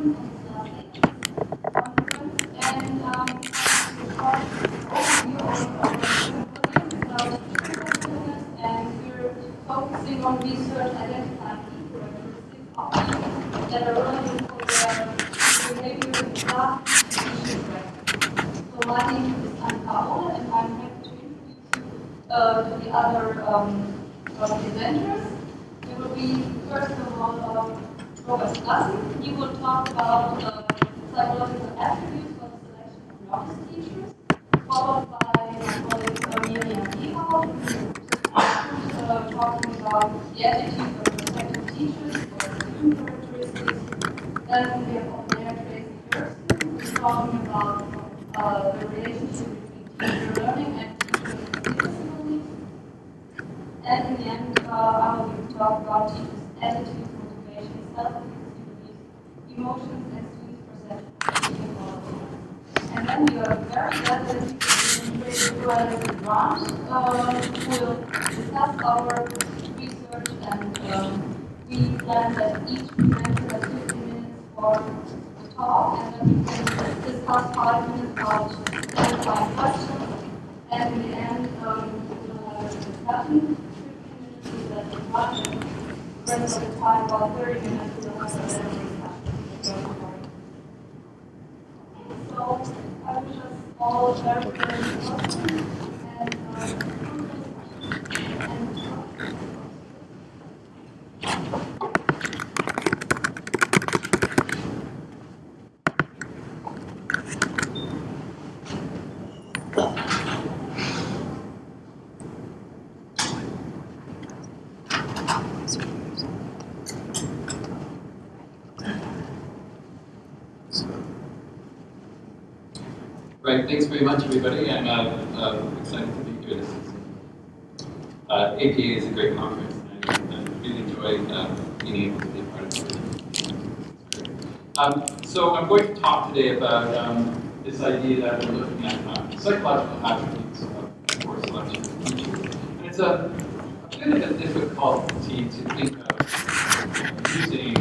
Klassen on this last day conference, and we talked overview of our teacher effectiveness, and we're focusing on research identifying key characteristics of teachers that are relevant for their behavior in class and teaching practice. So my name is Anne, and I'm happy to introduce you to the other presenters. There will be, first of all, Novice Klassen. He will talk about psychological attributes for the selection of novice teachers, followed by my colleague Miriam Eberhard, talking about the attitude of prospective teachers or student characteristics. Then we have over there Tracy Kirsten, who's talking about the relationship between teacher learning and teacher disabilities. And in the end, I will talk about teachers' attitudes, motivations, self-efficacy, emotions, and students' perception of teaching quality. And then we are very glad that we Grant who will discuss our research, and we plan that each presenter has 15 minutes for the talk, and then we can discuss 5 minutes about clarifying questions. And in the end, we will have a discussion. 15 minutes is lunch. The rest of the time, about 30 minutes, we will have a discussion. So I wish us all very good questions and Right, thanks very much, everybody. I'm excited to be here. APA is a great conference, and I really enjoy being able to be a part of it. So I'm going to talk today about this idea that we're looking at psychological attributes of course selection of teachers. And it's a bit of a difficulty to think of using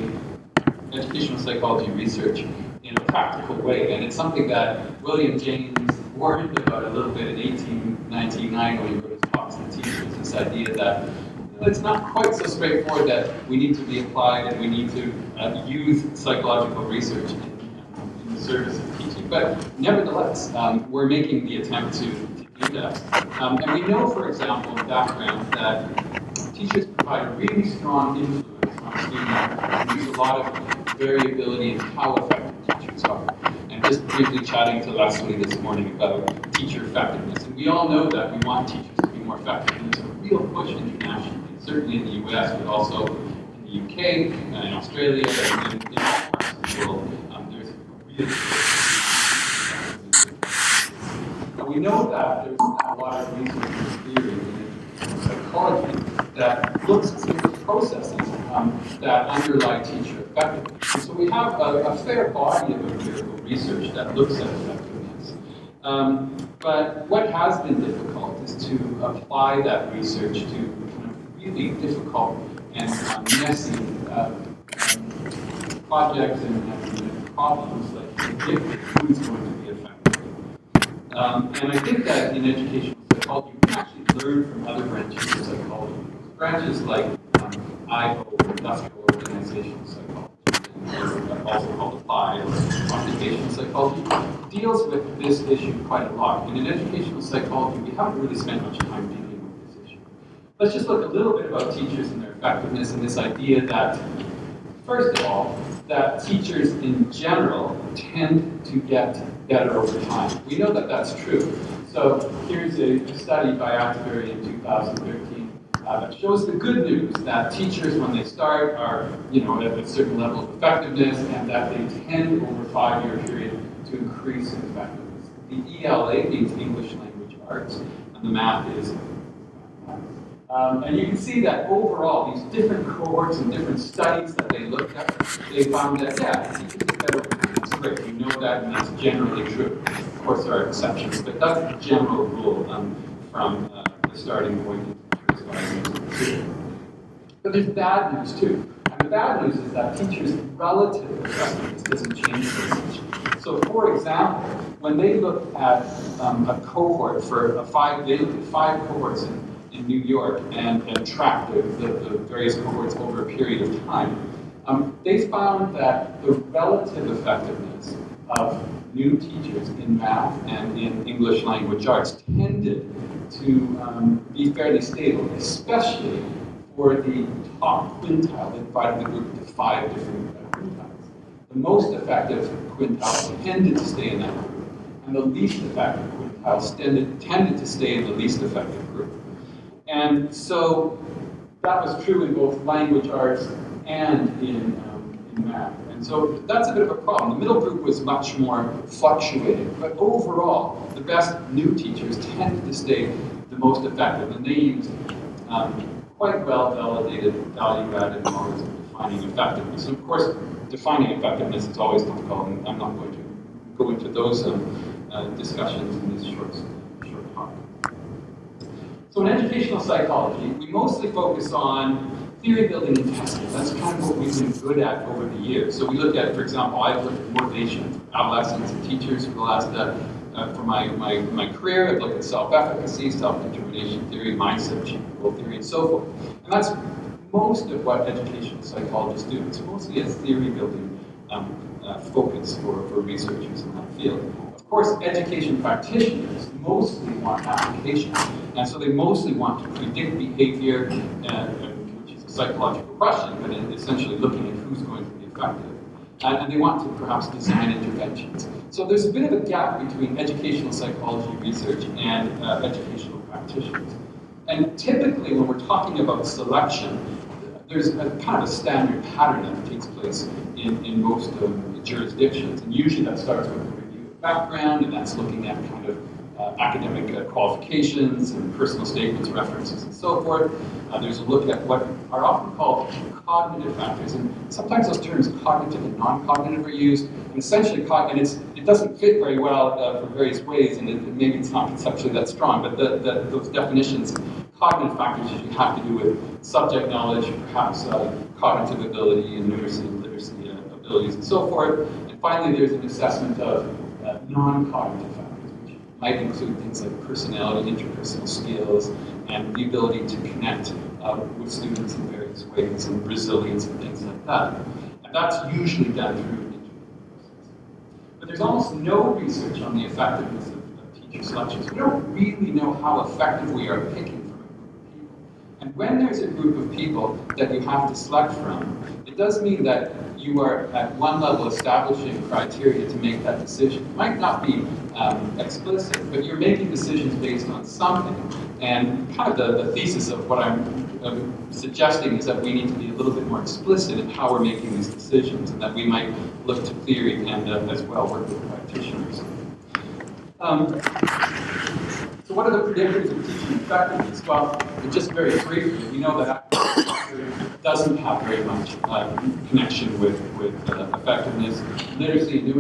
educational psychology research in a practical way, and it's something that William James warned about a little bit in 1899 when he wrote his talks to teachers, this idea that it's not quite so straightforward that we need to be applied and we need to use psychological research in the service of teaching. But nevertheless, we're making the attempt to do that. And we know, for example, in background, that teachers provide a really strong influence on students. There's a lot of variability in how effective teachers are. And just briefly chatting to Leslie this morning about teacher effectiveness. And we all know that we want teachers to be more effective. And there's a real push internationally, certainly in the US, but also in the UK, in Australia, and in all parts of the world. There's a really and we know that there's a lot of research and theory in psychology that looks at the processes that underlie teacher effectiveness. And so we have a fair body of empirical research that looks at effectiveness. But what has been difficult is to apply that research to kind of really difficult and messy projects and problems like predicting who's going to be effective. And I think that in educational psychology, we can actually learn from other branches of psychology. Branches like IO, industrial organizational psychology, also called applied or occupational psychology, deals with this issue quite a lot. And in educational psychology, we haven't really spent much time dealing with this issue. Let's just look a little bit about teachers and their effectiveness and this idea that, first of all, that teachers in general tend to get better over time. We know that that's true. So here's a study by Asbury in 2013 that shows the good news that teachers, when they start, are at a certain level of effectiveness, and that they tend over a 5-year period to increase in effectiveness. The ELA means English Language Arts, and the math is and you can see that overall, these different cohorts and different studies that they looked at, they found that, yeah, teachers get better over time. That's great. We know that, and that's generally true. Of course, there are exceptions, but that's the general rule from the starting point. But there's bad news too. I And the bad news is that teachers' relative effectiveness doesn't change very much. So, for example, when they look at a cohort for they looked at 5 cohorts in New York and tracked the various cohorts over a period of time, they found that the relative effectiveness of new teachers in math and in English language arts tended to be fairly stable, especially for the top quintile. They divided the group into 5 different quintiles. The most effective quintile tended to stay in that group, and the least effective quintiles tended to stay in the least effective group. And so that was true in both language arts and in math. And so that's a bit of a problem. The middle group was much more fluctuating, but overall, the best new teachers tended to stay the most effective, and they used quite well-validated value-added models of defining effectiveness. And of course, defining effectiveness is always difficult, and I'm not going to go into those discussions in this short talk. So in educational psychology, we mostly focus on theory building and testing. That's kind of what we've been good at over the years. So we look at, for example, I've looked at motivation for adolescents and teachers for the last, for my career. I've looked at self-efficacy, self-determination theory, mindset, achievable theory, and so forth. And that's most of what educational psychologists do. It's mostly a theory building focus for researchers in that field. Of course, education practitioners mostly want application, and so they mostly want to predict behavior, which is a psychological question, but essentially looking at who's going to be effective. And they want to perhaps design interventions. So there's a bit of a gap between educational psychology research and educational practitioners. And typically, when we're talking about selection, there's a kind of a standard pattern that takes place in most jurisdictions. And usually that starts with a review of background, and that's looking at kind of academic qualifications and personal statements, references, and so forth. There's a look at what are often called cognitive factors, and sometimes those terms cognitive and non-cognitive are used. And essentially, it doesn't fit very well for various ways, and maybe it's not conceptually that strong. But those definitions, cognitive factors, usually have to do with subject knowledge, perhaps cognitive ability and numeracy and literacy abilities, and so forth. And finally, there's an assessment of non-cognitive factors, which might include things like personality, interpersonal skills, and the ability to connect with students in various ways, and resilience and things like that. And that's usually done through an interview process. But there's almost no research on the effectiveness of teacher selections. We don't really know how effective we are picking from a group of people. And when there's a group of people that you have to select from, it does mean that you are at one level establishing criteria to make that decision. It might not be explicit, but you're making decisions based on something. And kind of the thesis of what I'm suggesting is that we need to be a little bit more explicit in how we're making these decisions, and that we might look to theory and as well work with practitioners. So what are the predictors of teaching effectiveness? Well, just very briefly, we know that academic doesn't have very much connection with effectiveness. Literacy and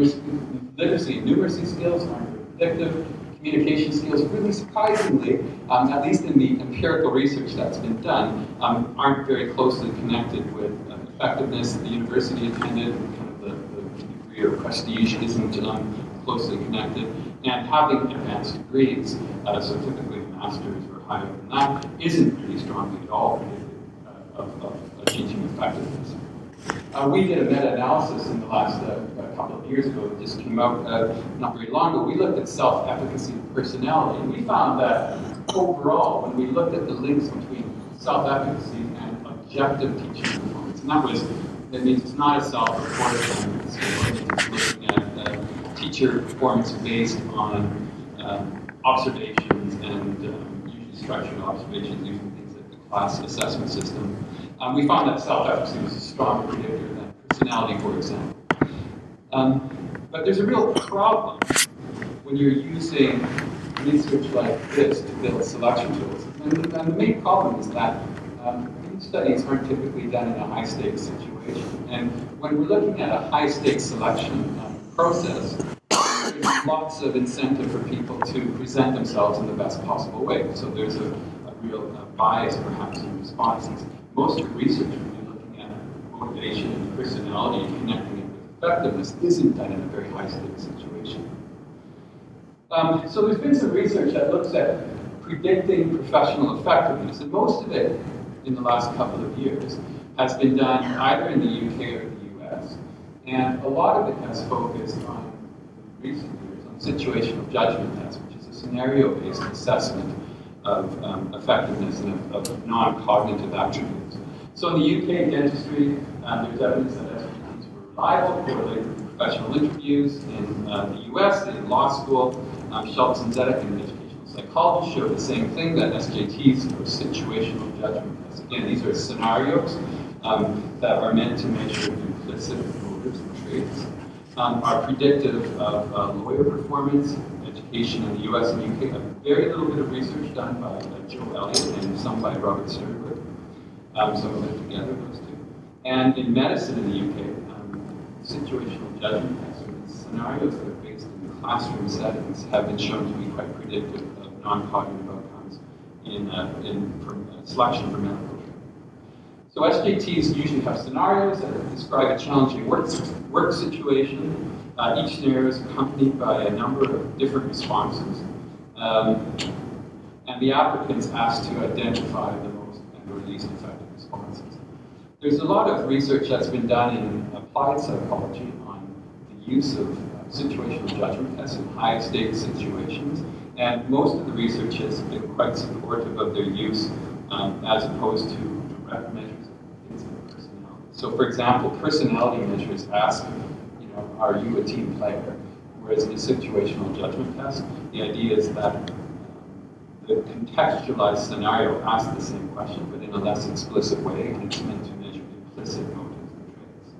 numeracy skills aren't very predictive. Communication skills, really surprisingly, at least in the empirical research that's been done, aren't very closely connected with effectiveness. The university attended, kind of the degree of prestige isn't closely connected. And having advanced degrees, so typically a master's or higher than that, isn't really strongly at all predictive of teaching effectiveness. We did a meta-analysis in the last couple of years ago that just came out not very long ago. We looked at self-efficacy and personality, and we found that overall, when we looked at the links between self-efficacy and objective teaching performance, and that means it's not a self-reported thing, it's looking at teacher performance based on observations and usually structured observations using things like the class assessment system. We found that self-efficacy was a strong predictor than personality, for example. But there's a real problem when you're using research like this to build selection tools. And the main problem is that these studies aren't typically done in a high-stakes situation. And when we're looking at a high-stakes selection process, there's lots of incentive for people to present themselves in the best possible way. So there's a real bias, perhaps, in responses. Most of research, when you're looking at motivation and personality and connecting it with effectiveness isn't done in a very high-stakes situation. So there's been some research that looks at predicting professional effectiveness, and most of it in the last couple of years has been done either in the UK or the US. And a lot of it has focused on, recent years, on situational judgment tests, which is a scenario-based assessment of effectiveness and of non-cognitive attributes. So in the UK dentistry, there's evidence that SGTs were reliable, correlated with professional interviews. In the US, in law school, Schultz and Zedek in educational psychology showed the same thing, that SJTs are situational judgment tests. Again, these are scenarios that are meant to measure implicit motives and traits, are predictive of lawyer performance, education in the US and UK. A very little bit of research done by Joe Elliott and some by Robert Sternberg. Some of it together, those two. And in medicine in the UK, situational judgment tests, scenarios that are based in classroom settings, have been shown to be quite predictive of non-cognitive outcomes in selection for medical care. So SJTs usually have scenarios that describe a challenging work situation. Each scenario is accompanied by a number of different responses. And the applicant's asked to identify the most and least effective responses. There's a lot of research that's been done in applied psychology on the use of situational judgment tests in high-stakes situations, and most of the research has been quite supportive of their use as opposed to direct measures of incident personality. So, for example, personality measures ask, are you a team player? Whereas in a situational judgment test, the idea is that the contextualized scenario asks the same question, but in a less explicit way, and it's meant to measure implicit motives and traits.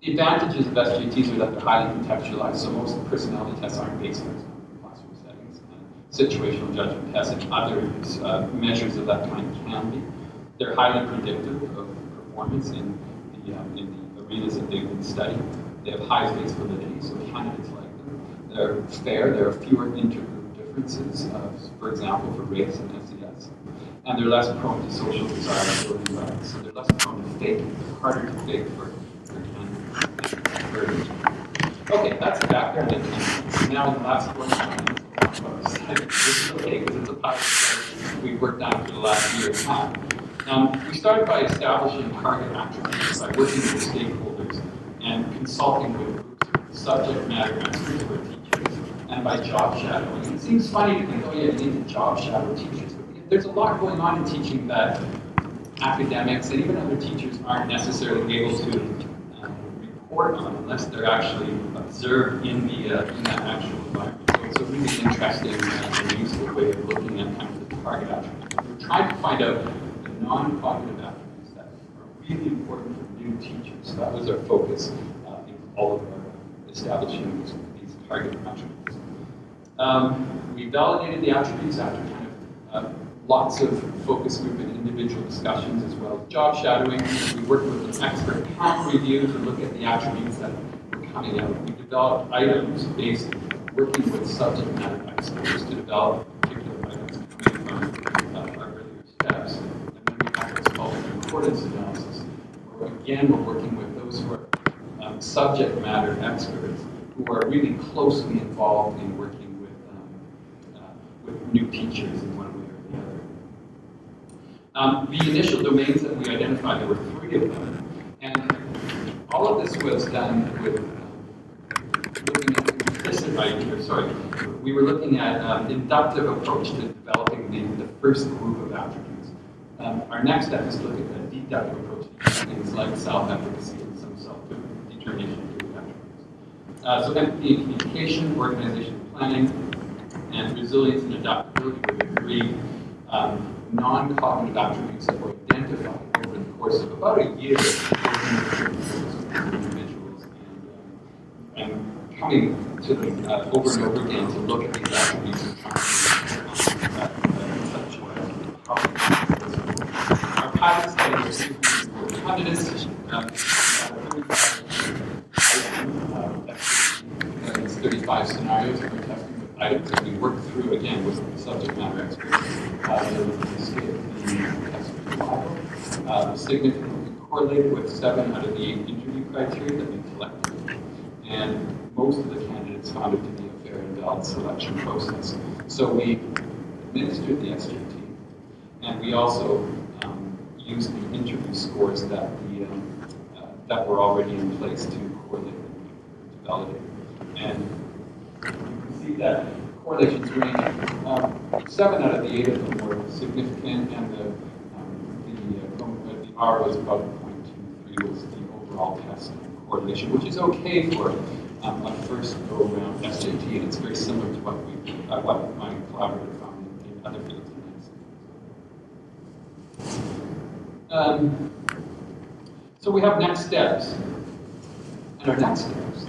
The advantages of SJTs are that they're highly contextualized, so most personality tests aren't based on classroom settings. Situational judgment tests and other measures of that kind can be. They're highly predictive of performance in the arenas that they've been studying. They have high face validity, so candidates like them. They're fair, there are fewer intergroup differences, for example, for race and SES. And they're less prone to social desirability bias, so they're less prone to fake. It's harder to fake for candidates. Okay, that's the background. Now in the last 4 minutes, this is okay because it's a pilot study we've worked on for the last year and a half. We started by establishing target attributes by working with stakeholders and consulting with groups of subject matter experts or teachers, and by job shadowing. It seems funny to think, oh yeah, you need to job shadow teachers, but there's a lot going on in teaching that academics and even other teachers aren't necessarily able to report on unless they're actually observed in that actual environment. So it's a really interesting and useful way of looking at kind of the target attributes. We're trying to find out the non-cognitive attributes that are really important for new teachers. That was our focus in all of our establishing these target attributes. We validated the attributes after kind of lots of focus group and individual discussions, as well as job shadowing. We worked with an expert panel review to look at the attributes that were coming out. We developed items based working with subject matter experts to develop particular items coming from our earlier steps. And then we have what's called an importance analysis, where again we're working with those who are subject matter experts who are really closely involved in working with new teachers in one way or the other. The initial domains that we identified, there were 3 of them, and all of this was done with looking at implicit ideas. We were looking at an inductive approach to developing the first group of attributes. Our next step is to look at a deductive approach to things like self-efficacy and some self-determination of attributes. So empathy and communication, organization and planning, and resilience and adaptability were the 3 non-cognitive attributes that were identified over the course of about a year working with individuals and coming to them over and over again to look at these attributes and our pilot study was candidates. It's 35 scenarios that we're testing with items that we work through again with subject matter experts. significantly correlated with 7 out of the 8 interview criteria that we collected. And most of the candidates found it to be a fair and valid selection process. So we administered the SJT, and we also used the interview scores that that were already in place to correlate to validate. And you can see that correlations range. 7 out of the 8 of them were significant, and the R was about 0.23 was the overall test correlation, which is okay for a first go-around SJT, and it's very similar to what my collaborator found in other fields of medicine. So we have next steps, and our next steps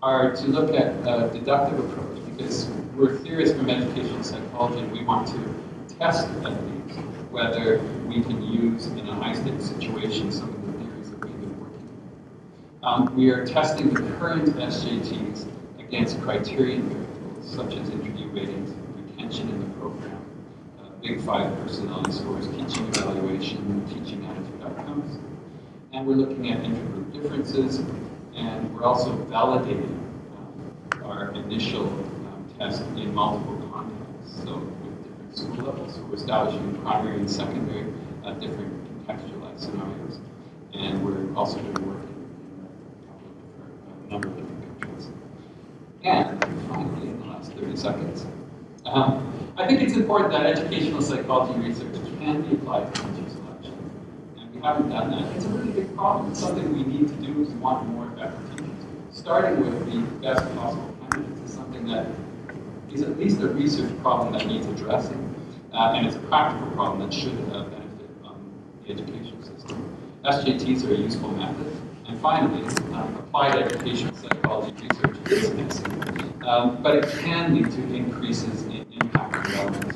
are to look at a deductive approach, because we're theorists from educational psychology, and we want to test at least whether we can use in a high-stakes situation some of the theories that we've been working on. We are testing the current SJTs against criterion variables such as interview ratings, retention in the program, Big 5 personality scores, teaching evaluation, teaching attitude outcomes. And we're looking at intergroup differences, and we're also validating our initial test in multiple contexts, so with different school levels. So we're establishing primary and secondary, different contextualized scenarios. And we're also doing work in a number of different countries. And finally, in the last 30 seconds, I think it's important that educational psychology research can be applied to teacher selection. And we haven't done that. It's a really big problem. It's something we need to do if we want more effective teachers. Starting with the best possible candidates is something that is at least a research problem that needs addressing. And it's a practical problem that should benefit the education system. SJTs are a useful method. And finally, applied educational psychology research is messy, but it can lead to increases in impact and relevance.